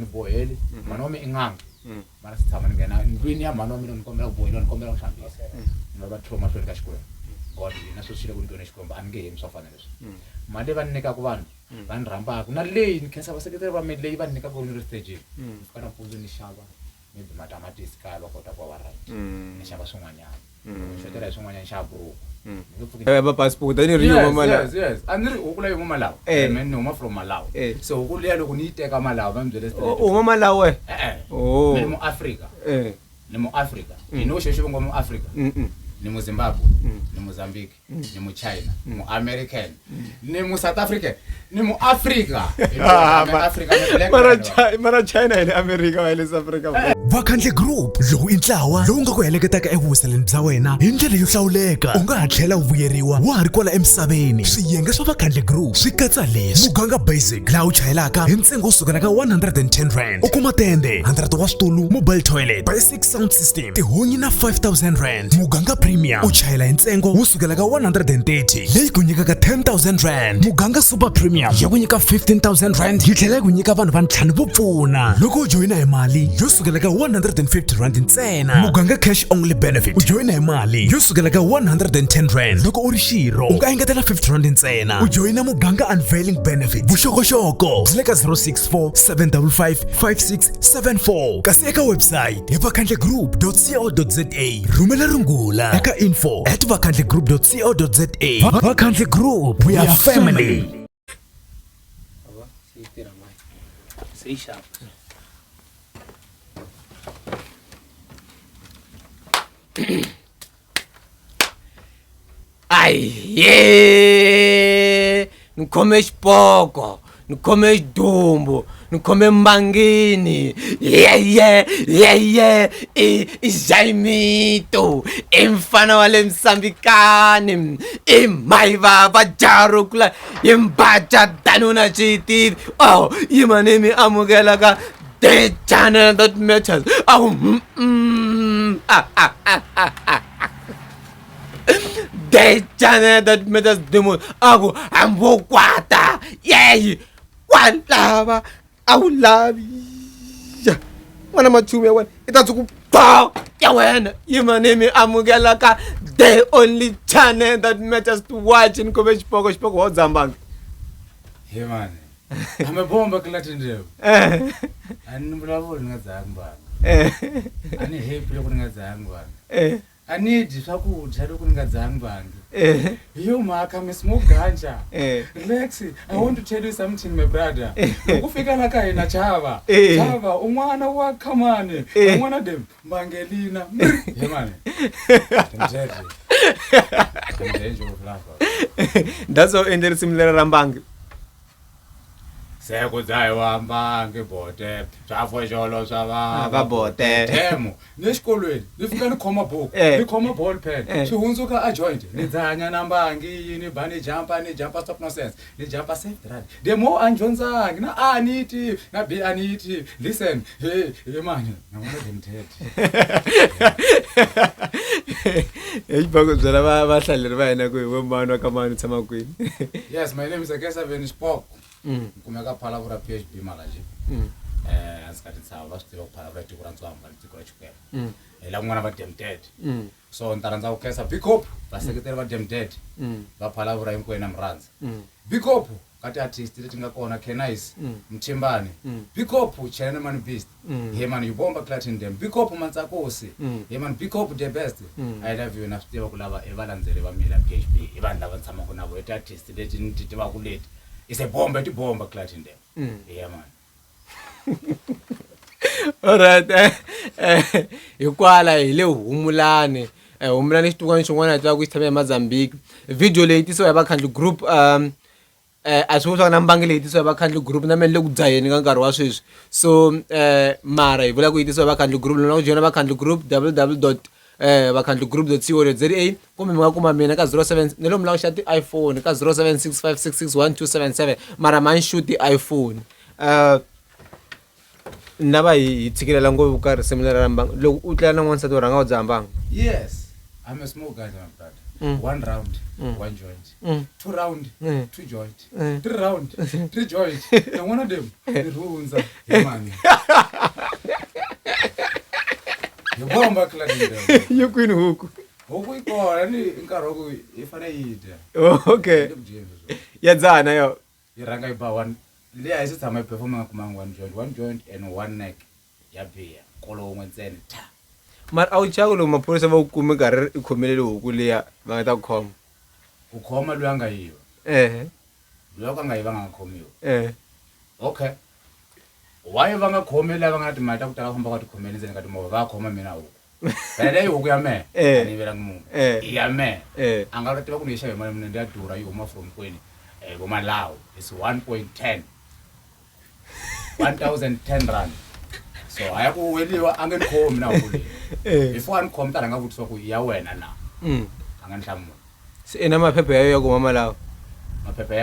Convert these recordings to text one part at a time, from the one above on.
ni boheli manomi ingang mara sitshama ni nghena ndlwini ya manomi ni kombela ku boheliwa ni kombela ku hlambisa ni va trauma mahlweni ka Xikwembu God na swo swile ku ntweni Xikwembu a ni nge hemi swo fana leswi mali va ni nyikaku vanhu va ni rhambaka na leyi ni khensa vaseketeri va mina leyi va ni nyikaku ni ri stage ni fika nampundzu ni xava maybe matamatisi kaya va kota ku va right ni xava swin'wanyana ni xotela hi swin'wanyana xa buruku va passport ni ri yuma mala yes a ni ri huku leyi huma Malawi man ni huma from Malawi so huku leyi loko ni yi teka Malawi va mi byele huma Malawi oh ni mu Africa ni mu Africa you know xexo ngo mu Africa ni mu Zimbabwe ni Mozambique ni mu China ni mu American ni mu South Africa ni mu Africa mara China ni America wa le South Africa Vakhandle Group lowu i ntlawa lowu nga ku heleketaka evuhuseleni bya wena hi ndlela yo hlawuleka u nga ha tlhela u vuyeriwa wa ha ri kwala emisaveni swiyenge swa Vakhandle Group swi katsa leswi muganga basic laha u chayelaka hi ntsengo wo sukela ka 110 rand u kuma tende 100 wa switulu mobile toilet basic sound system tihunyi na 5000 rand muganga premium u chayela hi ntsengo wo sukela ka 130 leyi ku nyikaka 10000 rand muganga super premium ya ku nyika 15000 rand yi tlhela ku nyika vanhu va ntlhanu vo pfuna loko u joyina hi mali yo sukela ka 150 rand ntsena muganga cash only benefit u joyina hi mali yo sukela ka 110 rand loko u ri xirho u nga engetela 50 rand ntsena u joyina muganga unveiling benefit vuxokoxoko byi le ka 064 755 5674 kasi eka website hi vakhandlegroup.co.za rhumela rungula eka info@vakhandlegroup.co.za Vakhandle Group we are family. Stay sharp. Ai, yeah! Não come pouco, não come dumbo, não come mangini. Yeah. Jaimito, mfana wale msambikani, maiva vajarukula, mbacha danuna chiti. Oh, imanemi amugela ka the channel that matters. Oh, the channel that matters the most. Aku ambokwata. Yeah, one lava. I will love you. Wana machume wana. Itatsuku pa. Ya wana. Imanemi amugela ka the only channel that matters to watch in Kobe Shpoko wa Zambang. Hey man. Amebomba kila tendeo. Ani mbulavuli ngazangwa. Ani happy loko ngazangwa. Ani disakudya loko ngazangwa. Yo maka mi smoke ganja. Relax. I want to tell you something my brother. Ukufika la ka hina chava. Chava un'wana wa Khamane. Un'wana dem Mangelina. Hey man. That's how ended similar Rambangi. Sekudzayi wambangi bote swafo xolo swa va bote demo le xikolweni ni fika ni khoma buku ni khoma ball pen swi hundzuka a joint ni dzanya na mbangi yini ba ni jumpa stop nonsense ni jumpa safe drive demo anjonzangi na aniti na b aniti listen hey mani na vona demthethe bako byela vahlaleri va hina ku hi vomani wa ka mani tshama kwini. Yes, my name is Akesa Venspok. Kumeka phalavura PhD makaje asikati tsava va swi tiva ku phalavura tiko ra Ntswamba tiko ra Xikwembu la n'wana va Demted so ni ta rhandza ku khensa Bicop vaseketeri va Demted va phalavura hinkwenu Murhandza Bicop ka ti-artist leti nga kona Kenais Mchimbani Bicop China Man Beast hey man you bomba Platinum Bicop Mantsakosi hey man Bicop the best I love you na swi tiva ku lava i valandzeri va mina PhD i vanhu lava tshamaka na vo ti-artist leti ni ti tivaka leti it's a bomba Platinum yeah man. Alright hikwala hi le humulani xitukwana xin'wana twa ku xitshame eMozambique video leyi tisiwa hi Vakhandle Group a swi vula na mbangi leyi tisiwa hi Vakhandle Group na mele ku dzaheni ka nkarhi wa sweswi so mara hi vula ku yi tisiwa hi Vakhandle Group loko joina Vakhandle Group www.vakhandlegroup.co.za kumbe mi nga kuma mina ka 07 ni lo mi lava xa ti-iPhone ka 0765661277 mara man shoot ti-iPhone na va hi tshikelela ngopfu ka risimu leri ra mbangi loko u tlela na n'wansati u rhanga u dzaha mbangi. Yes, I'm a smoke guy my brother. 1 round 1 joint 2 round 2 joint 3 round 3 joint and one of them irunza imani yobomba klani yokwini huku ukuyikona ni inkarhi woku ifane yidya okay yadzana yo iranga iba 1 leya isitshama iperforma kuma 1 joint and 1 neck ya biya kolo un'we ntsena ta mara a wu chaka loko maphorisa va ku kume nkarhi i khomelele huku leya va nga ta ku khoma u khoma loyi a nga yiva loyi a nga yiva nga khomiwa okay why va nga khomi lava nga timali ta ku tala famba ka tikhomeni ndzeni ka timovha va khoma mina huku phela leyi huku ya mehe a ni yivelangi munhu ya mehe a nga tiva ku ni yi xave mali mune ndi ya durha yi huma from kwini vo malawu is 1.10 1010 rand so a ya ku weliwa a nge ni khomi na huku leyi before a ni khomi ta rhanga vutisiwa ku ya wena na a nga ni hlamula se na maphepha ya yo ya ku huma malawu maphepha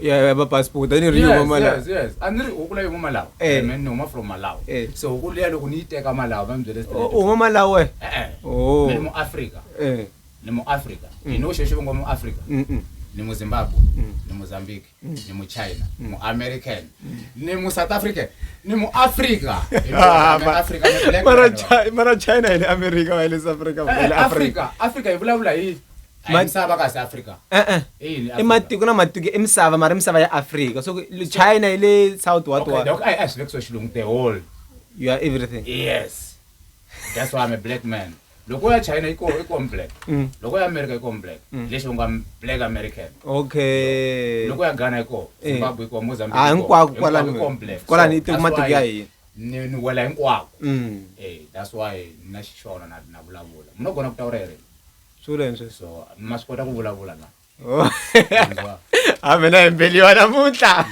ya ba passport ani ri yo huma malawu yes ani ri huku leyi huma malawu man ni huma from malawu so huku leya loko ni yi teka malawu va mi byele u huma malawu we oh ni mu Africa ni mu Africa you know xexo ngo mu Africa ni mu Zimbabwe ni Mozambique ni mu China mu American ni mu South Africa ni mu Africa Africa mara China ni America wa ile South Africa Africa ivulavula yi misava ka South Africa i matiko na matiko i misava mara misava ya Africa so China ile South what okay I speak so xilungu the whole you are everything yes that's why I'm a black man loko ya China iko black loko ya America iko black leswi nga black American okay loko ya Ghana iko Zimbabwe iko Mozambique hinkwako kwalani i tiko matiko ya hina ni wela hinkwako that's why na xixona na vulavula mina gona ku tawurere so masikota ku vulavula na a mina hembeliwa namuntlha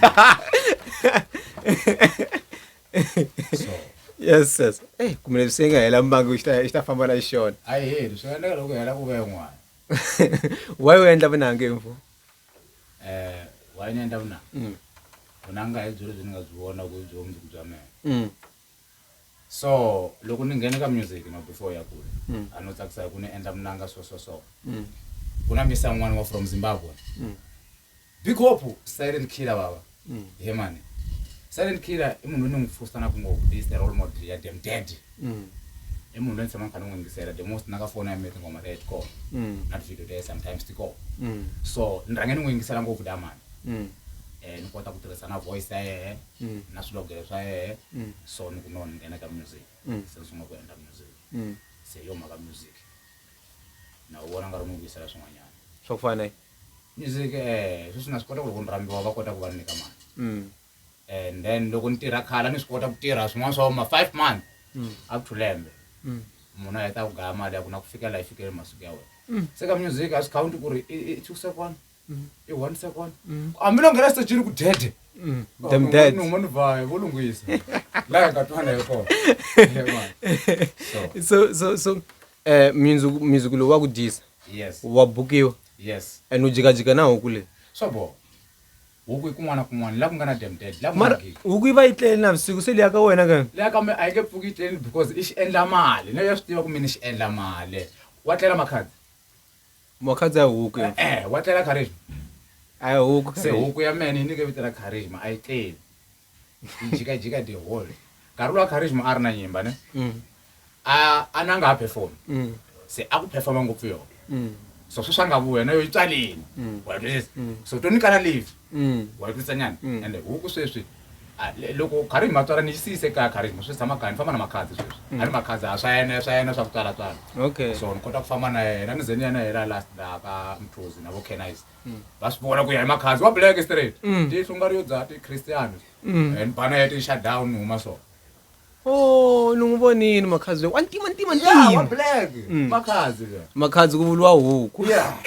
so yes kumele senga hela mbangu xi ta famba na xona a hi heli swi endleka loko hela ku ve n'wana why u endla vunanga mfu why ni endla vunanga vunanga hi byo lebyi ni nga byi vona ku byo mundzuku bya mehe so loko ni nghene ka music no before ya kule a no tsakisa ku ni endla vunanga so ku na misa n'wana wa from Zimbabwe Big Hope Silent Killer baba he mani Silent Killer i munhu ni n'wi fustana ku ngopfu this the role model ya Dem Dead i munhu loyi tshama kha ni n'wi yingisela the most na ka fona ya meeting ngoma red call na video there sometimes to go so ni rhange ni n'wi yingisela ngopfu da mani ni kota ku tirhisa na voice ya yehe na swilogelo swa yehe so ni ku no ni nghena ka music se ni sungula ku endla music se yo maka music na u vona nga ri n'wi yingisela swin'wanyana swa ku fana music sweswi na swi kota ku loko ni rambiwa va kota ku va ni nyika mali and then loko ni tirha khala ni swi kota ku tirha swin'wana swa ma 5 months up to lembe munhu a heta ku gaya mali ya ku na ku fikela yi fikele masiku ya wena se ka music a swi counti ku ri i 2 second i 1 second hambi lo nghena stage ku dede Dem Dead no mani vai vo lunghisa la ka twana hi kona so music lo wa ku disa yes wa bukiwa yes and u jikajika na huku le so bo huku kun'wana kun'wana la ku nga na Dem Dead la mara huku yi va yi tlele na vusiku se liya ka wena ka leya kambe a yi nge pfuki yi tleli because i xi endla mali na ya swi tiva ku mina xi endla mali wa tlela makhadzi makhadzi ya huku wa tlela charisma a hi huku se huku ya mene yi nike vito ra charisma a yi tleli yi jikajika the whole nkarhi lowa charisma a ri na nyimba ne a na nga ha perform se a ku performa ngopfu yona so sweswi a nga vuya na yo yi tswaleni wa twisisa so to nyikana leave wa twisisa nyana ende huku sweswi loko charisma tswala ni xisiyise ka charisma swi tshama kaya ni famba na makhadzi sweswi a ni makhadzi a swa yena swa ku tswala okay so ni kota ku famba na yena ni ze ni ya na yena last la ka Mthozi na vo Kenise va swi vona ku ya hi makhadzi wa black straight tihlo nga ri yo dzaha ti Christian and bana ya ti shut down ni huma so oh ni n'wi vonini makhadzi wa ntima wa black makhadzi makhadzi ku vuliwa huku yeah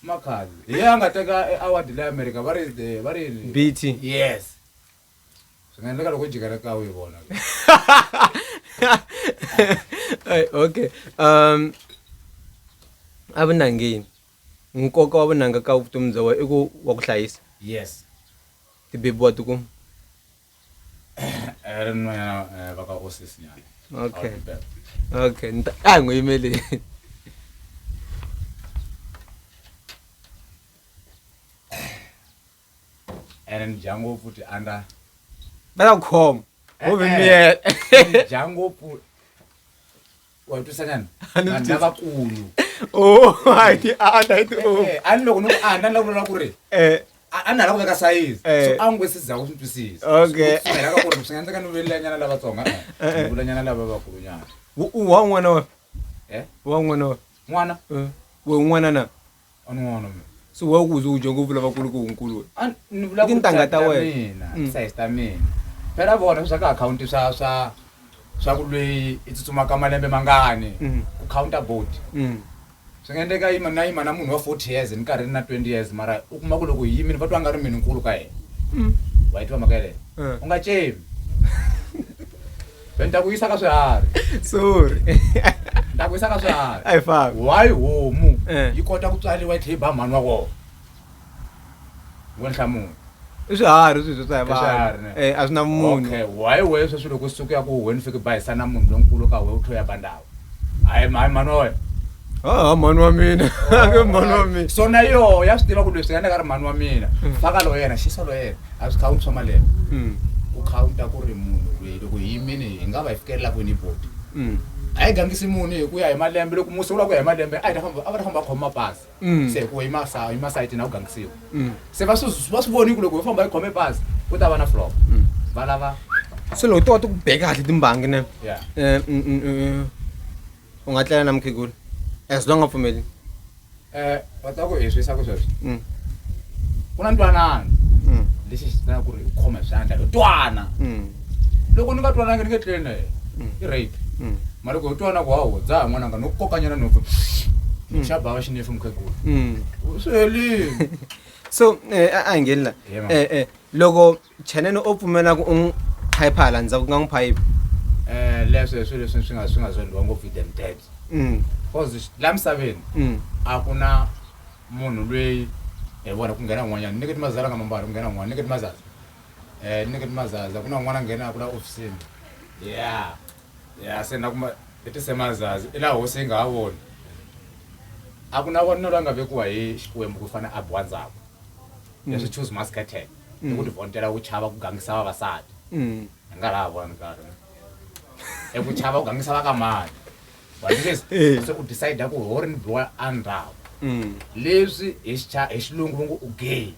makhadzi hi a nga teka award la America va ri BT yes swi nga endleka loko jikela ka u yi vona okay a vunangeni nkoka wa vunanga ka vutomi bya wena i ku wa ku hlayisa yes tibebi wa tikuma ri n'wanyana va ka osisi nyana okay a hi n'wi yimeleni and jango futhi anda balakukhoma ovimiyela jango wathi sanyana Andithi- nabakulu oh hayi andayithi oh aniloko nokuanda nilakula kuri anala kuveka size so angwesiza kusintwisisa Okay. kusukela ka kuri singenzeka nivelanyana lavatsonga nivelanyana lava vakulunyana wa n'wana wa eh wa n'wana wa n'wana we un'wana na an'wana so wa ku zo jo ngopfu lavakulu ku unkulu ni vula ku Tintangha ta size wena. mina size ta mina phela vona swa ka akhawunti swa ku lweyi i tsutsumaka malembe mangani ku counter board swi nga endleka yima na munhu wa 40 years ni karhi ni na 20 years mara u kuma ku loko hi yimini va twa nga ri mini nkulu ka yena wa yi tiva mhaka yeleyo u nga cemi ni ta ku yisa ka swiharhi sorry ni ta ku yisa ka swiharhi ayi faka why homu Eh. yi kota ku tswaliwa yi tlhe yi ba mhani wa kona wo nhlamulo i swiharhi sweswo swa hi swiharhi, vanhu ne. a swi na munhu okay why we sweswi loko suku ya ku wena fike bayisa na munhu lonkulu ka we u tlho ya bandawa hayi mhani wa wena mhani wa mina ke mhani wa mina so na yo ya swi tiva ku leswi nga endleka ri mhani wa mina faka lo yena xisa lo yena a swi khawunti swa malembe u khawunta ku ri munhu loyi loko hi yimini hi nga va hi fikelela kwini boti a hi gangisi munhu hi ku ya hi malembe loko musi vula ku ya hi malembe a va ta famba va khoma pasi se ku hi masayiti na ku gangisiwa se va swi voni ku loko hi famba hi khome pasi ku ta va na flop va lava so loko to wa ti ku beka kahle timbangi ne ya u nga tlela na mukhegula as long as pfumeli va ta ku hi swisa ku sweswo ku na ntwanano lexi xi tana ku ri u khoma hi swandla hi twana loko ni nga twanangi ni nge tleli na yena i rape mara loko hi twana ku hawo dzaha n'wananga no kokanyana nopfu xa bava xinefu mukhegula swi helini so a hi ngheni la Yeah, man. loko chanene o pfumela ku u n'wi phayipha hala ndzhaku ku nga n'wi phayiphi leswo hi swilo leswi swi nga zondliwa ngopfu hi them dead cause la misaveni a ku na munhu lweyi hi vona ku nghena n'wanyana ni nge ti mazala nga mambala ku nghena n'wana ni nge ti mazaza ni nge ti mazaza ku na n'wana a nghena ku la ofisini ya se na kuma i ti semazazi i laha hosi yi nga ha voni a ku na vona loyi a nga vekiwa hi xikwembu ku fana a biwa ndzhaku leswi choose masketel i ku ti vontela ku chava ku gangisa vavasati hi nga laha vona nkarhi i ku chava ku gangisa va ka mani se u decide ku ho ri ni biwa endzhaku leswi hi xilungu va ngo u gay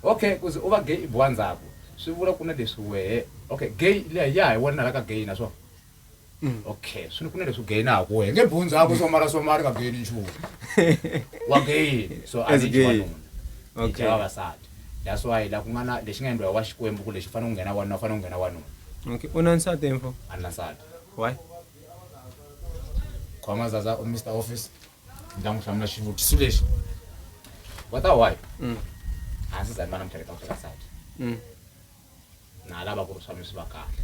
okay kuze u va gay i biwa ndzhaku swi vula ku na leswi wehe okay gay leya ya hi wona la ka gay naswona okay swi ni ku na leswi gay na ha ku wehe nge biwi ndzhaku swo mara ka gay ni nchumu wa gay so a As ni gay. wanuna Okay. okay vavasati that's why la ku nga na lexi nga endliwa wa xikwembu ku lexi fanele ku nghena wanuna fanele ku nghena wanuna okay u na nsati mfo a na nsati why khoma zaza Mr Office ndza n'wi hlamula xivutiso lexi wa ta why a ndzi zani va na mithleketo ku teka nsati na lava ku ri swa mi swi va kahle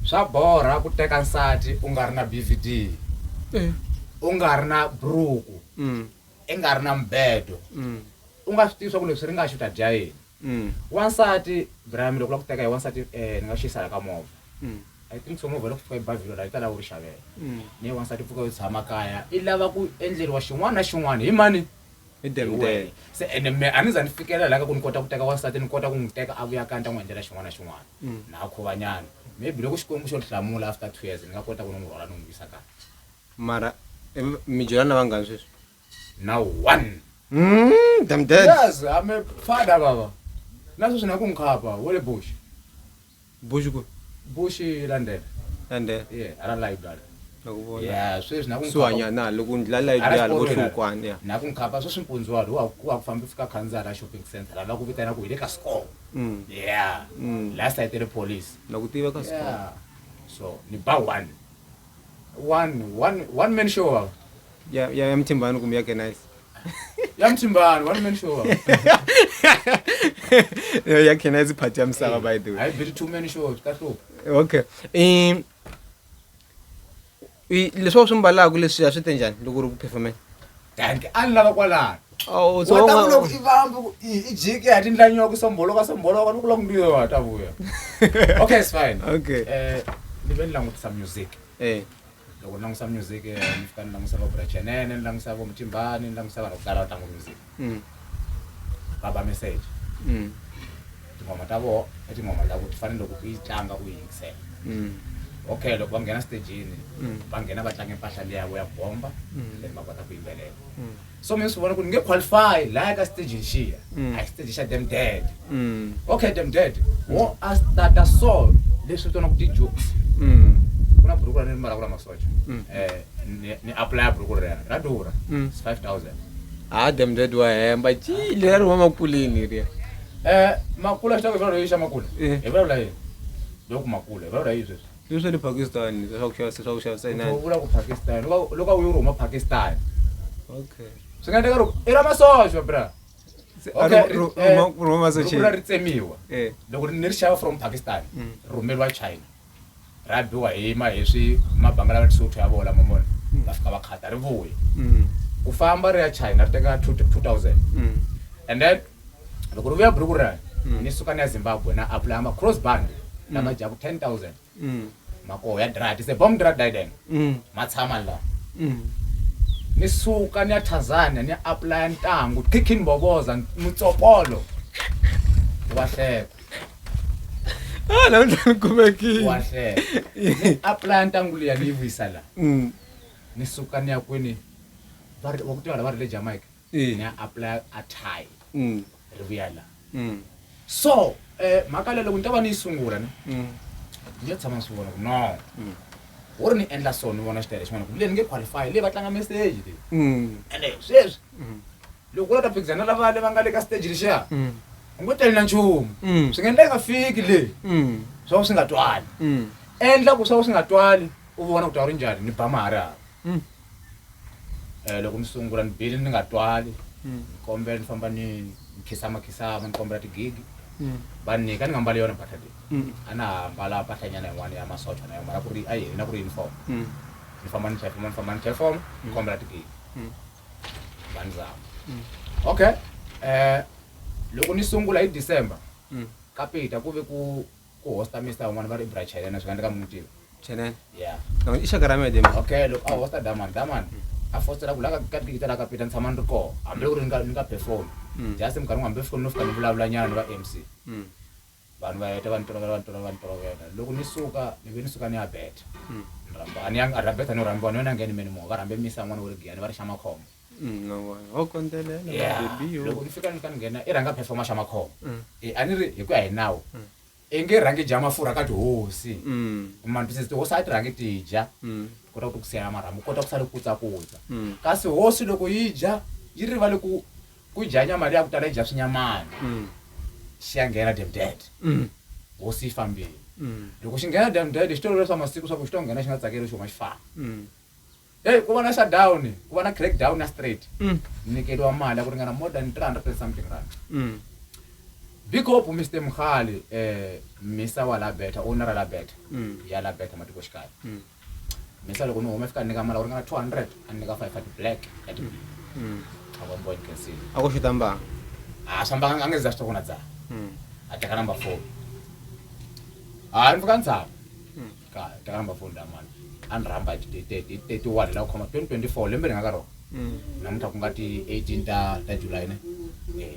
swa borha ku teka nsati u nga ri na BVD u nga ri na buruku i nga ri na mbedo u nga swi tivi swa ku leswi ri nga xuta dya yini wansati Brahim loko la ku teka hi wansati ni nga xiyisala ka movha I think so movha loko fika hi bavhilo la yi ta lava ku ri xavela ni wansati pfuka yo tshama kaya i lava ku endleriwa xin'wana na xin'wana hi mani i hi dem wena se ene me a ni za ni fikelela ka ku ni kota ku teka wansati ni kota ku n'wi teka a vuya kaya ni ta n'wi endlela xin'wana na xin'wana na a khuvanyana maybe loko xikwembu xo hlamula after 2 years ni nga kota ku ni n'wi rhwala ni n'wi vuyisa kaya mara mi byelana na vanghani sweswi na one dem dead yes I'm a father baba na sweswi na ku n'wi khapa wa le bush bush ku bush London and yeah ara library nakubona yeah sweswi na ku n'wi so khapa hanya na loko ndlala yi Hala ya loko xiporweni hlukwana ya na ku n'wi khapa sweswi mpundziwalo wa ku famba fika khandziya la shopping center la ku vitana ku hi le ka score yeah last I tell police nakutiva ka score yeah so ni ba one man show ya mthimbani kumbe yake nice ya mthimbani one man show yake nice party ya msaka by the way I bet 2 man shows ka hlupha okay leswi wa swi mbalaka leswi swi te njhani loko ri ku performance danke a ni lava kwalano oh wa ta ku loko i vamba i jiki ya tindlanyiwa ku somboloka loko la ku ndiyo wa ta vuya okay it's fine okay ni ve ni langutisa music loko ni langutisa music ni fika ni langutisa va Bra Chanene ni langutisa va Mthimbani ni langutisa vanhu vo tala va tlanga music baba message tingoma ta vo tingoma ta ku ti fanele loko u yi tlanga u yingisela okay loko va nghena stagini va nghena va tlanga impahla liya ya bomba then va kota ku yimbelela so mina swi vona ku ni nge qualify laha ka stage xiya a hi stage xa them dead okay them dead wo a starta so leswi vitaniwa ku ti-jokes ku na buruku ra ni ri mbala ku ra masocha ni apply buruku ra durha 5,000 them dead wa hemba chile ra ruma makuleni riya makula xitoko hi vulavula xa makula hi vulavula yini loko makula hi vulavula yi sweswi leswi le Pakistan swa ku xavisa inani vula ku Pakistan loko u yi rhuma Pakistan okay swi nga endleka i ra masocha bra ruma buruku ra ri tsemiwa loko ni ri xava from Pakistan rhumeriwa China ra biwa hi swi mabangala ya Lesotho ya vola mamona va fika va khata ri vuyi ku famba ri ya China ri teka 2,000 and then loko ri vuya buruku ra ni suka ni ya Zimbabwe na apply ama cross band lama jaku 10,000 mako ya drat se bomb drat diden matshama la ni suka ni ya Tanzania ni apply ntangu kicking boboza mutsopolo wahle namhlanje kumeki wahle ni apply ntangu liya ni visa la ni suka ni ya kwini vari wakutwala vari le Jamaica ni ya apply a Thai riviera so makala loko ni ta va ni sungula ni ni tshama swi vona ku no wo ri ni endla so ni vona xitele xin'wana ku le ni nge qualify le va tlanga message le ende sweswi loko u ta phikizana lava nga le ka stage lexiya u ngo teli na nchumu swi nga endleka fiki le swa swi nga twali endla ku swa swi nga twali u vona ku ta ri njhani ni ba mahari loko ni sungula ni bile ni nga twali ni kombela ni famba ni khisama ni kombela tigigi va nyika ni nga mbali yona mpahla leyi a na mbala mpahlanyana yin'wana ya masocha na yo mara ku ri a yini na ku ri uniform ni famba ni perform ni kombela tigigi va ni zama okay loko ni sungula hi December kapita ku ve ku hosta mr wun'wana va ri Brachelena swi nga endleka mi n'wi tiva Chenene yeah i xaka ra mina okay loko a hosta daman a fostela ku la ka tigita la kapita ni tshama ni ri koho hambi ku ri ni nga perform just minkarhi hambi foni no fika ni vulavula nyana ni va MC vanhu va heta va ni tolovela loko ni suka ni suka ni ya beta ni rhamba beta ni rhambiwa ni yona ngeni meni mo va rhambe misa n'wana wa le Giyani va ri xa makhombo o kondelela baby loko ni fika ni ka ni nghena i rhanga performa xa makhombo a ni ri hi ku ya hi nawu i nge rhangi dya mafurha ka tihosi mantwisisi tihosi a ti rhangi ti dya kota ku siyana marhambu kota ku sala kutsakutsa kasi hosi loko yi dya yi rivale ku dya nyama leya ku tala yi dya swinyamani xi ya nghena dem dead hosi yi fambile loko xi nghena dem dead xi tolovela swa masiku swa ku xi to nghena xi nga tsakeli xi huma xi famba ku va na shutdown ku va na crackdown ya straight nyikeliwa mali ya ku ringana more than 300 something rand big up Mr Mkhali misa wa la beta owner la beta ya la beta matiko xikaya misa loko ni huma fika nyika mali ku ringana 200 a nyika 500 black at aba boy kasi a ku xita mbanga sambanga angeza xitoko na dza a teka number 4 ni fika ntsava ka teka number 4 da mani an rhamba hi 31 la ku khoma 2024 lembe ri nga ka rona namuntlha ku nga ti 18 ta July ne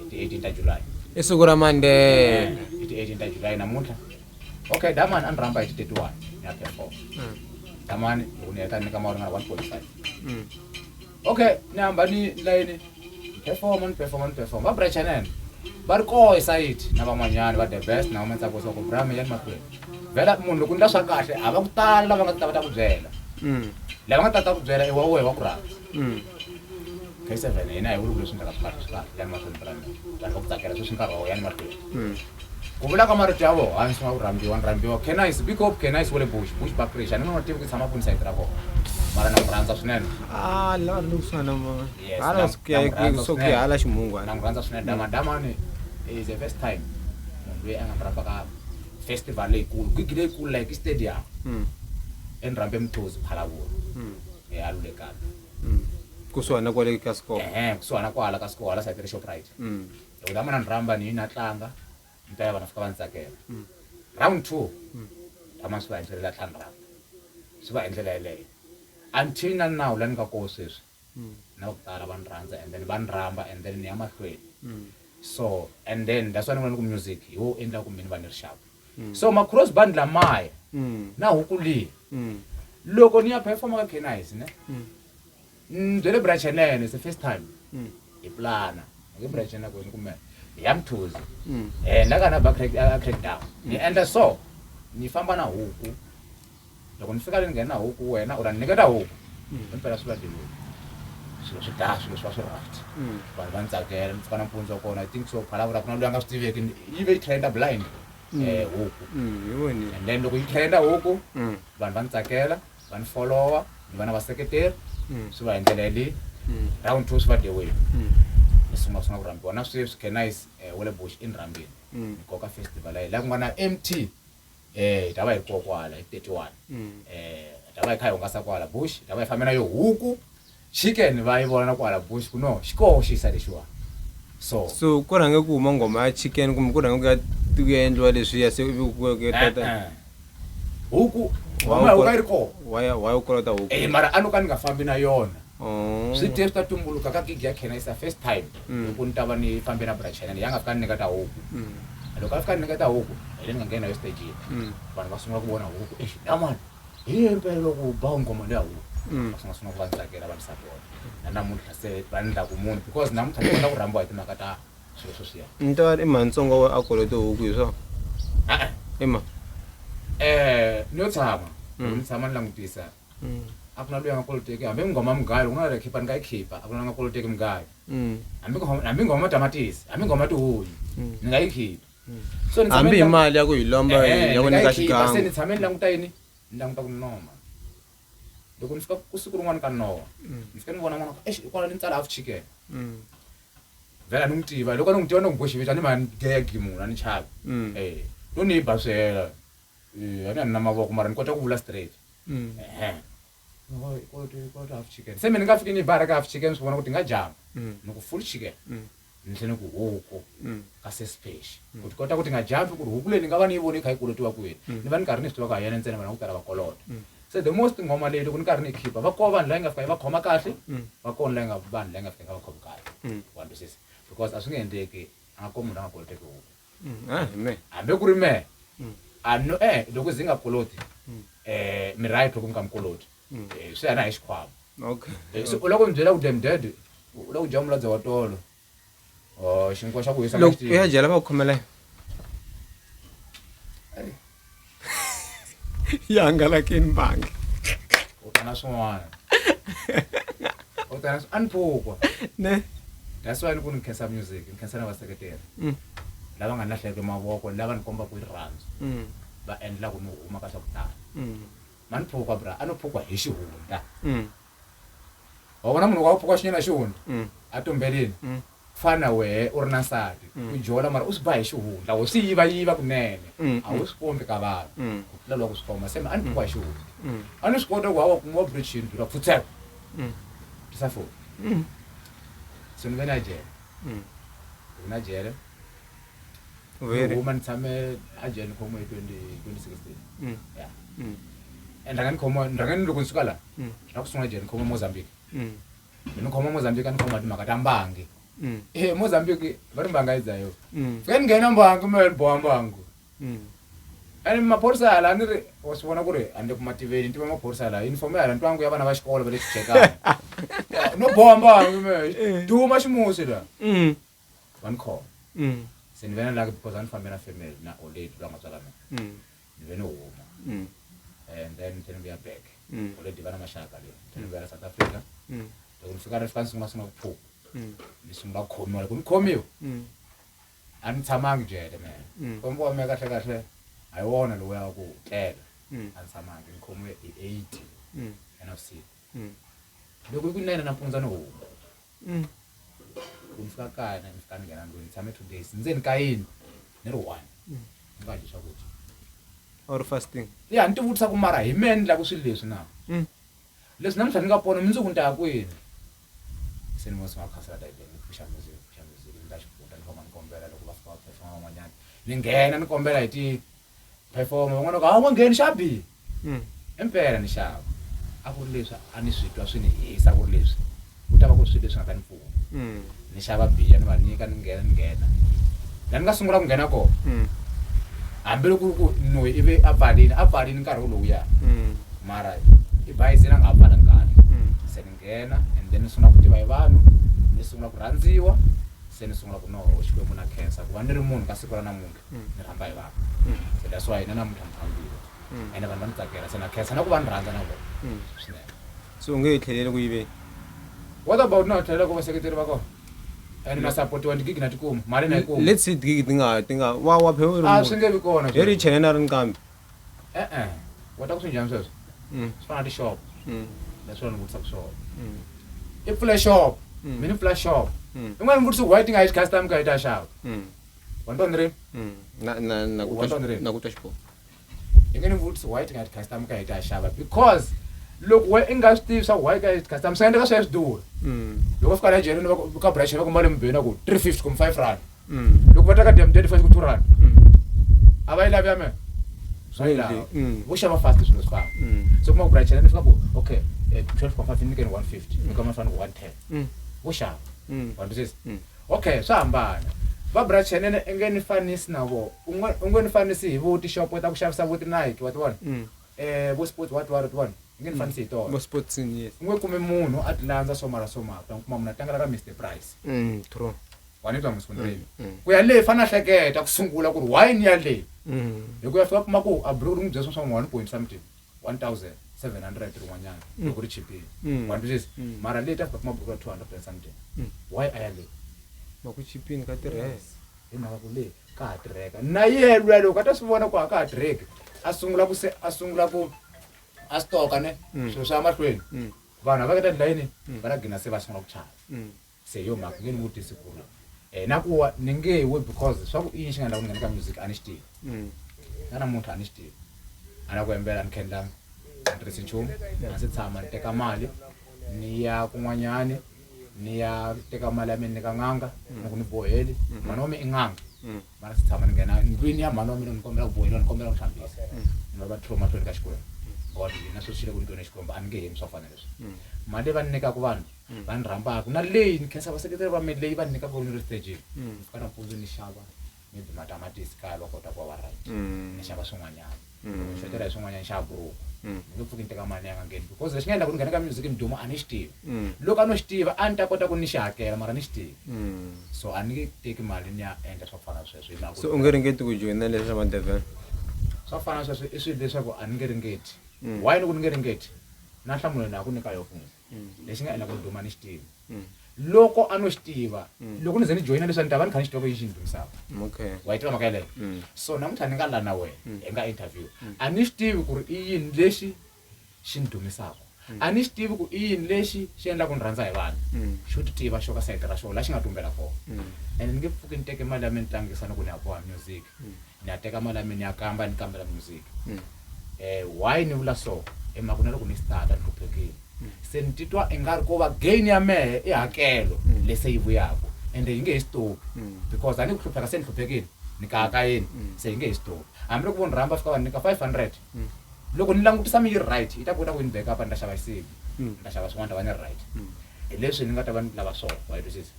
ti 18 ta July i siku ra Monday ti 18 ta July namuntlha okay da mani an rhamba hi 31 ya perform da mani loko ni heta ni ka mawuri nga 1.5 okay ni hamba ni line perform va Brachelena va ri koho hi site na van'wanyana va the best na umenza ku soko brame yani mahlweni vela munhu loko ndla swa kahle a va ku tala lava nga ta ku byela lava nga ta ku byela i wa ku rhandza K7 yena hi vuri leswi nga ka phakathi ka yani mahlweni brame vanhu va ku tsakela sweswi nkarhi wa yani mahlweni ku vula ka marito ya vona hansi wa ku rhambiwa Kenais big up Kenais wa le bush bakrish ni n'wi tivi ku tshama kuni site ra vona mara na rhandza swinene la lu sana ma hala soki hala ximungwana na rhandza swinene damani is the first time munhu loyi a nga rhamba ka festival leyikulu gigi leyikulu like stadium enrambe Mthozi Phalabula alulekana kusuhana kwale ka score kusuhana kwala ka score la site re Shoprite loko damana ni rhamba ni na tlanga ntaya vana fika va ni tsakela round 2 damani swi va endlelela tlhanu rhamba swi va endlela yeleyo until now la ni nga koho sweswi na ku tala va ni rhandza and then va ni rhamba and then ni ya mahlweni So and then that's why ni vona ku music yo endla ku mini va ni rixaka so ma cross band lamaya na huku leyi loko ni ya performa ka Kenais ne byele brachenene it's the first time i plana ke brachena ko ni kumela yamthuzi nakana ba crack down ni endla so ni famba na huku loko ni fika ni nghena huku wena u ra niketa huku impela swi va dilo swilo swi da swilo swi right vanhu va ntsakela ni fika nampundzu wa kona I think so phalavula ku na loyi a nga swi tiveki yive yi trenda blind huku and then loko yi trenda huku vanhu va ntsakela va ni followa ni va na vaseketeri swi va hi ndlela yaleyi round 2 swi va the way ni sungula ku rambiwa na sweswi Kenais wale bush in rambini ni koka festival la ku nga na MT hi ta va hi kokwala hi 31 ta va hi kha hi hungasa kwala bush ta va hi fambela yo huku chicken va yi vona kwala bush kuno xikoho xi yisa lexiwa so ku rhange ku huma ngoma ya chicken kumbe ku rhange ku endliwa leswiya se ku tata huku wa u ka ri ko wa u kolota huku mara ano ka ni nga fambi na yona swi test ta tumbuluka ka gig ya Kenais first time loko ni ta va ni fambe na brachena ya nga fika ni nikata huku loko a fika ni nikata huku ni nga nghena yo stage vanhu va sungula ku vona huku man hi empela loko ba ngoma leya huku sungula ku va ntsakela va ni support na namuntlha se va ndla ku munhu because namuntlha ni kota ku rambiwa hi timhaka ta swilo swo siya nto i mantsongo a kolota huku hi swona ema ni yo tshama ni tshama ni langutisa a ku na loyi a nga koloteki hambi ngoma mugayo loko na khipa ni nga yi khipa a ku na nga koloteki mugayo hambi ngoma matamatisi hambi ngoma tihuyu ni nga yi khipa so ni hambi imali ya ku hi lomba ya ku nyika xigangu se ni tshame ni languta yini ni languta ku noma loko ni fika ku siku rin'wana ka nowa ni fika ni vona n'wana kwala ni tsala half chicken vhela ni n'wi tiva loko ni n'wi tiva ni n'wi boxivisa ni ma ni geya gimuna ni chavi no ni ba swela a ni na mavoko mara ni kota ku vula straight kota half chicken se mina ni nga fiki ni bara ka half chicken swi vona ku ti nga jama ni ku full chicken ni tlhela ni ku huku ka se special ku ti kota ku ti nga jampi ku ri huku leyi ni nga va ni yi voni yi kha yi kolotiwa kwini ni va ni karhi ni swi tiva ku ha yena ntsena vana ku tala va kolota so the most ngoma leyi loko ni karhi ni khipa va kona vanhu lava nga fika yi va khoma kahle va kona lava nga vanhu lava nga fika va khoma kahle wa twisisa because a swi nge endleki a nga komi munhu a nga koloteki huku hambi ku ri mehe a no loko zi nga koloti mi right loko mi nga mi koloti swi ya na hi xikhwama okay so loko mi byela ku damn dead u la ku dya muladza wa tolo xinkwa xa ku hisa loko u ya jela va ku khomela ya hangalakini bangi u ta na swin'wana u ta na a ni pfukwa ne that's why ni ku ni khensa music ni khensa na vaseketeri lava nga lahleki mavoko lava ni komba ku yi rhandzu va endla ku ni huma ka swa ku tala ma ni pfukwa bra a no pfukwa hi xihundla wa vona munhu wa ku pfukwa xinyana xihundla a tumbelini fana wehe u ri na nsati u jola mara u swi ba hi xihundla u swi yiva kunene a wu swi kombi ka vanhu ku tlula loko swi komba se a ni pfukwa hi xihundla a ni swi kota ku hawa ku wa bridgini dura pfutseka tisa foni so ni ve na jele na jele huma ni tshame a jele ni khomiwe hi 2016 ya and rhanga ni loko ni suka laha na ku sungula jele ni khoma Mozambique ni khoma Mozambique ni khoma timhaka ta mbangi Mozambique va ri mbanga yi dzayo fika ni nghena mbangi me boha mbangu and maphorisa hala ni ri wa swi vona ku ri a ni le ku mativeni ni tiva maphorisa hala uniform ya hala ntwangu ya vana va xikolo va le xichekani no boha mbangi me duma ximusi laha va ni khoma se ni ve na laki because a ni fambe na family na old age lwa nga tswala mina ni ve ni huma and then ni vuya back already va na maxaka leyi ni vuya la South Africa loko ni fika ni sungula ku phuka ni sungula ku khomiwa loko ni khomiwa a ni tshamangi jele mena kombo wa mina kahle a hi wona loya wa ku tlela a ni tshamangi ni khomiwe hi 80 NFC loko yi ku 9 nampundzu ni huma ni fika kaya ni fika ni nghena ndlwini ni tshame 2 days ndzeni ka yini ni ri 1 ni nga dyi swakudya or fasting ya ni ti vutisa ku mara hi mehe ni endlaku swilo leswi na leswi namuntlha ni nga pona mundzuku ni ta ya kwini se ni vona swi nga khasela tayibele ni pfuxa music ni ta xiputa ni famba ni kombela loko va fika va performa van'wanyana ni nghena ni kombela hi ti performa van'wana ka a n'wa ngheni xa bihi impela ni xava a ku ri leswi a ni swi twa swi ni hisa ku ri leswi ku ta va ku ri swilo leswi nga ta ni pfuna ni xava biya ni va nyika ni nghena la ni nga sungula ku nghena kona hambiloko ku noyi ivi a pfalini nkarhi wolowiya mara i bayizini nga pfala nkarhi se ni nghena and then ni sungula ku tiva hi vanhu ni sungula ku rhandziwa se ni sungula ku no Xikwembu na khensa ku va ni ri munhu ka siku ra namuntlha ni rhamba hi vanhu so that's why na namuntlha ni rhambile ende vanhu va ni tsakela se na khensa na ku va ni rhandza na vona swinene. So u nge hi tlheleli ku yiveni. What about na tlhelela ku vaseketeri va kona and na supportiwa gig na tikuma mali na yi kuma. Let's say gig ti nga wa pheo ri Swi nge vi kona hi ri chene na ri nkambi. Wata ku swi njhani sweswo swi fana na tixopo leswi va ni vutisa ku swona i pfule shop mini pfula shop in'wana ni vutisa ku white nga yi custom ka yi ta xava wa ni twa ni ri na ku twa xiboho. i nge ni vutisa white nga yi custom ka yi ta xava because loko we i nga swi tivi swa white nga yi custom swi endleka swi ya swi durha loko fika la jeleni ka brush va ku mali mbena ku 350 kumbe 5 rand loko va teka dem 35 ku 2 rand a va yi lavi ya me swa yi lava vo xava fast swilo swi famba so kuma ku brush ni fika ku okay 12.5 ni nyikeni 150 ni kama fana 110 vo xava wa twisisa okay swa hambana va brush nene enge ni fanisi na vo un'we ni fanisi hi vo tixopo ta ku xavisa vo ti-Nike wa ti vona vo sports wa ti vona nge ni fanisi hi tona Mo sports yes. un'we kume munhu a ti landza swo mara ta kuma munhu a tlangela ka Mr Price True. wa ni twa musikundreni ku ya leyi fana hleketa ku sungula ku ri wine ya leyi hi ku ya fika kuma ku a bro ri n'wi byela swa 1 point something 1700 rin'wanyana loko ri chipile wa twisisa mara leyi ta fika kuma bro 200 and something why a ya leyi Ma ku chipini ka tirhesa. hi mhaka ku leyi ka ha tirheka na yelwe loko a ta swi vona ku a ka ha tirheki a sungula ku a stoka ne swilo swa mahlweni vanhu va veketa layini va na gina se va sungula ku chava se yo mhaka nge ni vutisi ku ri na ku wa ni nge we because swa ku i yini xi nga endla ku ni nghena ka music a ni xi tivi na namuntlha a ni xi tivi a na ku embela ni khendlanga a ni tirhisi nchumu a si tshama ni teka mali ni ya kun'wanyani ni ya teka mali ya mina ni ka n'anga ni ku ni boheli mhani wa mina i n'anga mara si tshama ni nghena ndlwini ya mhani wa mina ni kombela ku boheliwa ni kombela ku hlambisa ni va troma mahlweni ka Xikwembu God na swo xile ku ni tweni Xikwembu a ni nge hemi swa fana leswi mali va ni nyikaka vanhu va ni rhambaka na leyi ni khensa vaseketeri va mina leyi va ni nyikaka ku ni ri stageni ni fika nampundzu ni xava maybe matamatisi kaya va kota ku va va right ni xava swin'wanyana ni xotela hi swin'wanyana xava buruku ni nge pfuki ni teka mali ya nga ngheni because leswi nga endla ku ni nghena ka music ni duma a ni xi tivi loko a no xi tiva a ni ta kota ku ni xi hakela mara ni xi tivi so a ni nge teki mali ni ya endla swa ku fana sweswo hi mhaka So u nge ringeti ku joyina leswi swa madevhela. swa fana sweswo i swilo leswaku a ni nge ringeti why loko ni nge ringeti na nhlamulo na ku nyika yo funa lexi nga endla ku ni duma ni xi tivi loko a no xi tiva loko ni ze ni joyina leswi ni ta va ni kha ni xi tiva ku yi xi ni dumisaka Okay. wa yi tiva mhaka yeleyo so namuntlha ni nga la na wena hi nga interview a ni xi tivi ku ri i yini lexi xi ni dumisaka a ni xi tivi ku i yini lexi xi endlaku ni rhandza hi vanhu xo ti tiva xo ka sayiti ra xona la xi nga tumbela kona and ni nge pfuki ni teke mali ya mina ni tlangisa ni ku ni ya boha music ni ya teka mali ya mina ni ya kamba ni kambela music why ni vula so hi mhaka na loko ni starta ni hluphekile se ni titwa i nga ri ko va gain ya mehe i hakelo lese yi vuyaka ende yi nge hi stop because a ni ku hlupheka se ni hluphekile ni kaka yini se yi nge hi stop hambi loko vo ni rhamba fika va ni nyika 500 loko ni langutisa mi yi right yi ta kota ku ni beka pa ni ta xava xisibi ni ta xava swin'wana ta va ni ri right hi leswi ni nga ta va ni lava swona wa yi twisisa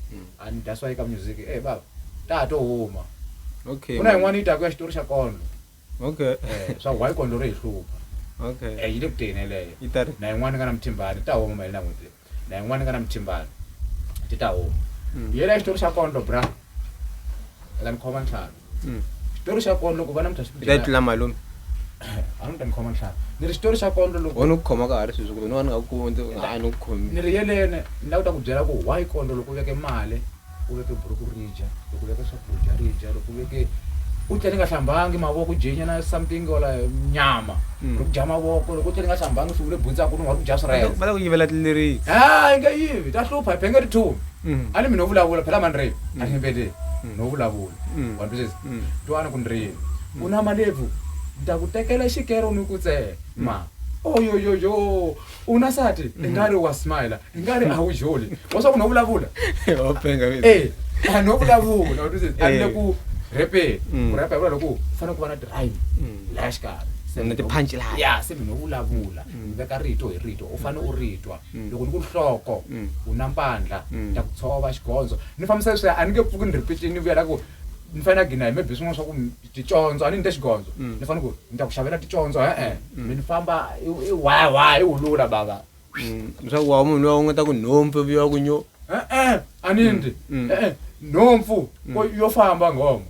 and that's why ka music baba ta ha to huma Okay. ku na yin'wana yi taka ya xitori xa kondlo Okay. swa why kondlo ri hi hlupha Okay. yi le ku teni yeleyo Yi ta ri. na yin'wana nga na mthimbani ta huma mali na n'hweti na yin'wana nga na mthimbani ti ta huma yela xitori xa kondlo bra eka ni khoma ntlhanu xitori xa kondlo ku va na Yi ta muthaxi tlula malume. a ni ta ni khoma ntlhanu ni ri xitori xa kondlo loko Wona u khoma ka ha ri sweswi ku ni nga ku a ni ku khomi. ni ri yelene ni lava ku ta ku byela ku why kondlo loko u veke mali u veke buruku ri dya loko u veke swakudya ri dya loko u veke u tlhela ni nga hlambangi mavoko jinya na something wala nyama loko dya mavoko loko u tlhela ni nga hlambangi swi vule bundzaku ni nga ri ku dya swirhenze Va ta ku yivela tiliriki. hayi nge yivi ta hlupha hi phenge ri thumi a ni mi no vulavula phela mani repi a ni mbeleni no vulavula wa twisisa twana ku ni rini u na malebvu ni ta ku tekela xikero ni ku tsehe ma oyoyoyo u na sati i nga ri wa smile i nga ri a wu joli wa swa ku no vulavula Wa penga. a no vulavula wa twisisa a ni le ku repeni ku repa hi vula loko u fanele ku va na drive laya xikarhi na ti-punchline. ya se mi no vulavula mi veka rito hi rito u fane u ritwa loko ni ku nhloko u na mpandla ta ku tshova xigondzo ni fambisa leswi a ni nge pfuki ni repeat ni vuyela ku ni fanele gina hi maybe swin'wana swa ku ticondzo a ni nte xigondzo ni fanele ku ni ta ku xavela ticondzo mi ni famba i wa i hulula baba leswaku wa munhu loyi u nga ta ku nhompfu viwa ku nyo a ni ndi nhompfu yo famba ngoma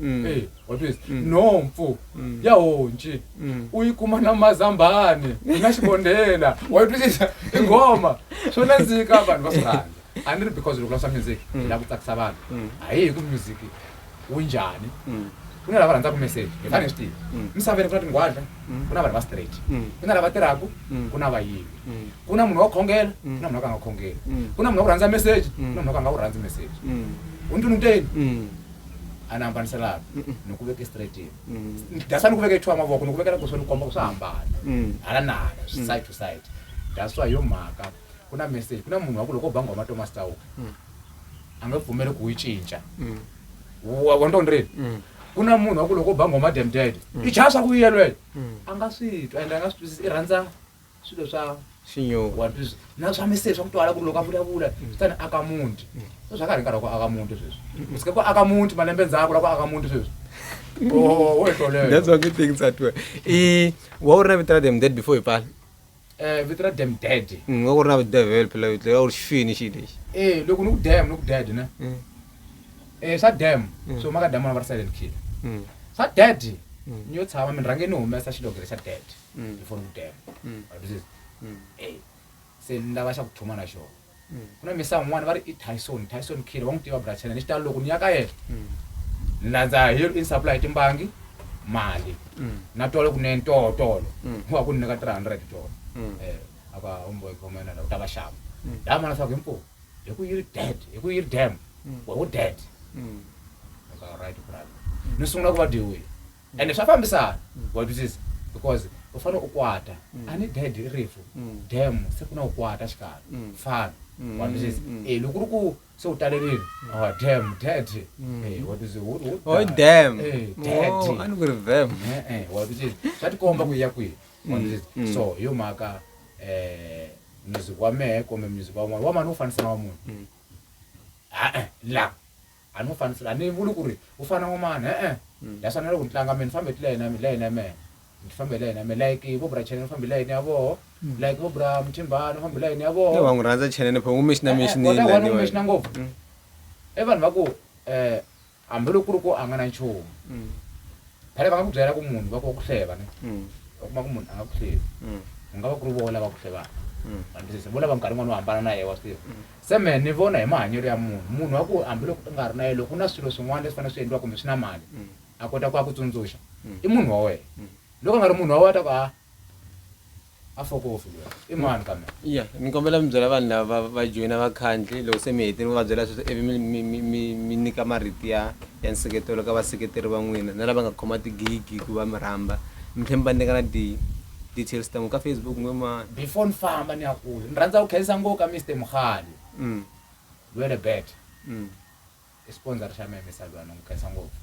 watwisa nhompfu ya honci u yi kuma na mazambani na xibondela watwisisa i ngoma swo nandzika vanhu va swi rhandza a ni ri because loko la swa music hi lava ku tsakisa vanhu a hi ku music wu njhani ku na lava rhandzaka message hi fane hi swi tiva misaveni ku na tingwadla ku na vanhu va straight ku na lava tirhaku ku na vayivi ku na munhu wa khongela ku na munhu wa ka nga khongeli ku na munhu wa ku rhandza message ku na munhu wa ka nga wu rhandzi message untunuteni ana hambaniselaka ni ku veke straight dasa ni ku veke 2 mavoko ni ku vekela ku swo ni komba ku swa hambana hala nala side to side that's why yo mhaka ku na message ku na munhu wa ku loko banga wa Thomas Tau a nga pfumeli ku yi cinca wa ndondreni ku na munhu wa ku loko banga wa Dem Dead i chasa ku yelwe a nga swi twa ende a nga swi twisisi i rhandza swilo swa xinyo wa twisisa na swa message swa ku twala ku loko a vulavula tani aka mundi swa ka ri nkarhi wa ku aka mundi sweswi usike ku aka mundi malembe ndzhaku la ku aka mundi sweswi we hlolele that's what good things at work wa u ri na vito ra Dem Dead before hi pala vito ra Dem Dead wa ku ri na devil phela vito ra u ri xifini xi lexi loko ni ku dem ni ku dead ne swa dem so maka dem va ri silent killer swa dead ni yo tshama mi rhange ni humesa xilogere xa dead before ku dem se ni lava xa ku thuma na xona ku na misa n'wana va ri i Tyson Killer va n'wi tiva brachana ni xitalo loko ni ya ka yena ni landza hi in supply timbangi mali na tolo kunene tolo wa ku nyika 300 tolo aka homeboy khomena la utava xava dama na swa ku impo hi ku yiri dead hi ku yiri dem wa dead aka right brother ni sungula ku va dewe and swa fambisana wa twisisa because u fanele u kwata a ni dead rifu dem se kuna u kwata xikalo fana wa twisisa loko ri ku se u talerini dem dead wa twisisa oh damn dead a ni ku ri them wa twisisa swa tikomba ku ya kwihi wa twisisa so yo mhaka music wa mehe kumbe music wa mani u fanisana wa munhu la a ni u fanisana a ni vuli ku ri u fana wa mani leswi a ni loko ni tlanga me ni fambe tilena mehe ni fambe lena me like vo brachana ni fambe lena ya voho like vo bra Mchimbana ni fambe lena ya voho wa n'wi rhandza chanene pho ngumishina ni mishina ngopfu vanhu va ku hambiloko ku ri ku a nga na nchumu phela va nga ku byela ku munhu va ku ku hleva ne va kuma ku munhu a nga ku hlevi ku nga va ku ri vola va ku hlevana vandisisa vo lava nkarhi n'wana wo hambana na yehe wa swi tiva se mehe ni vona hi mahanyelo ya munhu wa ku hambiloko u nga ri na ye loko ku na swilo swin'wana leswi fanele swi endliwa kumbe swi na mali a kota ku a ku tsundzuxa i munhu wa wena loko a nga ri munhu wa wena ta ku a fokofi loyi i mani ka mina ya ni kombela mi byela vanhu lava va joyina vakhandli loko se mi hetile va byela sweswo ivi mi nyika mariti ya nseketelo ka vaseketeri va n'wina na lava nga khoma tigigi ku va mi rhamba mi tlhela mi va nyika na details ta n'wi ka Facebook n'we mani before ni famba ni ya kule ni rhandza ku khensa ngopfu ka Mr Mukhali lwele bet i sponsor xa mehe misalwana n'wi khensa ngopfu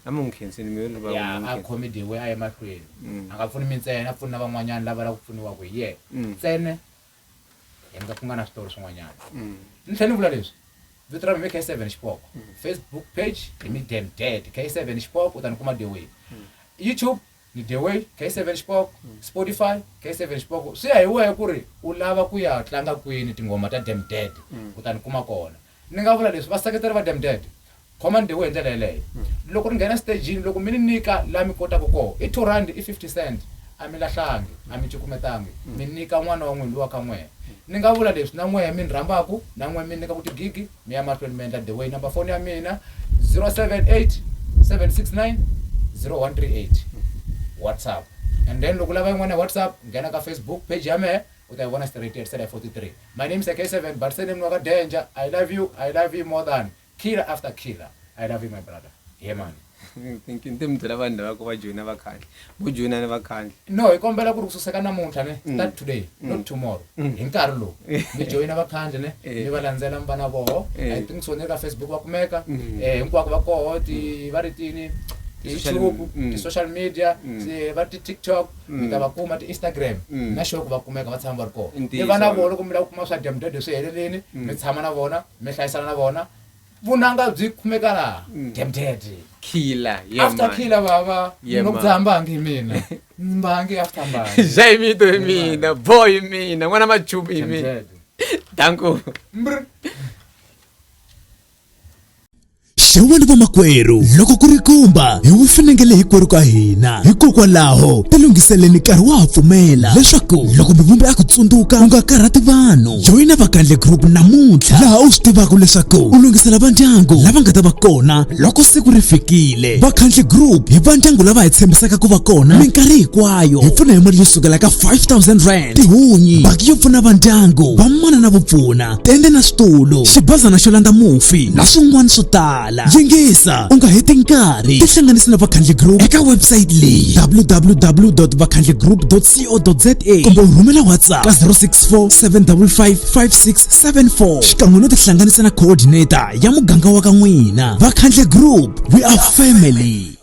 a mi n'wi khensini mi ri ya a comedy we a ye mahlweni a nga pfuni mi ntsena a pfuni na van'wanyana lava la ku pfuniwa ku hi ye ntsene hi nga ku nga na switori swin'wanyana ni tlhela ni vula leswi vito ra mina K7 Xipoko Facebook page hi mi Dem Dead K7 Xipoko u ta ni kuma the way YouTube ni the way K7 Xipoko Spotify K7 Xipoko swi ya hi wehe ku ri u lava ku ya tlanga kwini tingoma ta Dem Dead u ta ni kuma kona ni nga vula leswi vaseketeri va Dem Dead command the way ndlela yeleyo loko ri nghena stagini loko mi ni nyika laha mi kotaka koho i 2 rand i 50 cent a mi lahlangi a mi cukumetangi mi nyika n'wana wa n'wina luwa ka n'wehe ni nga vula leswi na n'wehe mi ni rhambaku na n'wehe mi nyikaku tigigi mi ya mahlweni mi endla the way number phone ya mina 078 769 0138 WhatsApp and then loko lava yin'wana ya WhatsApp nghena ka Facebook page ya mehe u ta yi vona straight at 43 my name is K7 but surname waka Danger I love you more than killer after killer I love you my brother yeah man thank you mi byela vanhu lava ku va joyina vakhandli vo joyina ni vakhandli no hi kombela ku ri kususeka namuntlha ne start today not tomorrow hi nkarhi lowu mi joyina vakhandli ne mi va landzela mi va na voho I think so ka Facebook va kumeka hinkwako va koho va ri tini YouTube ti-social media va ti-TikTok mi ta va kuma ti-Instagram na sure ku va kumeka va tshama va ri kona i vana vona kumbe lava kuma swa Demted swi heleleni mi tshama na vona mi hlayisana na vona vunanga byi kumeka laha Demted killer after killer baba nokuzambangi mina mbangi after mbangi Jaimito mina boy mina n'wana machubi mina danko xewani vamakwerhu loko ku ri kumba hi wu finengele hinkwerhu ka hina hikokwalaho tilunghiseleni nkarhi wa ha pfumela leswaku loko mivumbi a ku tsundzuka u nga karhati vanhu joyina Vakhandle Group namuntlha laha u swi tivaka leswaku u lunghisela vandyangu lava nga ta va kona loko siku ri fikile. Vakhandle Group hi vandyangu lava hi tshembisaka ku va kona minkarhi hinkwayo hi pfuna hi mali yo sukela ka 5,000 rand, tihunyi, baki yo pfuna vandyangu, vamana na vupfuna, tende na switulu, xibazana xo landza mufi na swin'wana swo tala. Yingisa u nga heti nkarhi, tihlanganisi na Vakhandle Group eka website leyi www.vakhandlegroup.co.za kumbe u rhumela WhatsApp ka 064 755 5674 xikan'we no tihlanganisa na coordinator ya muganga wa ka n'wina. Vakhandle Group, we are family.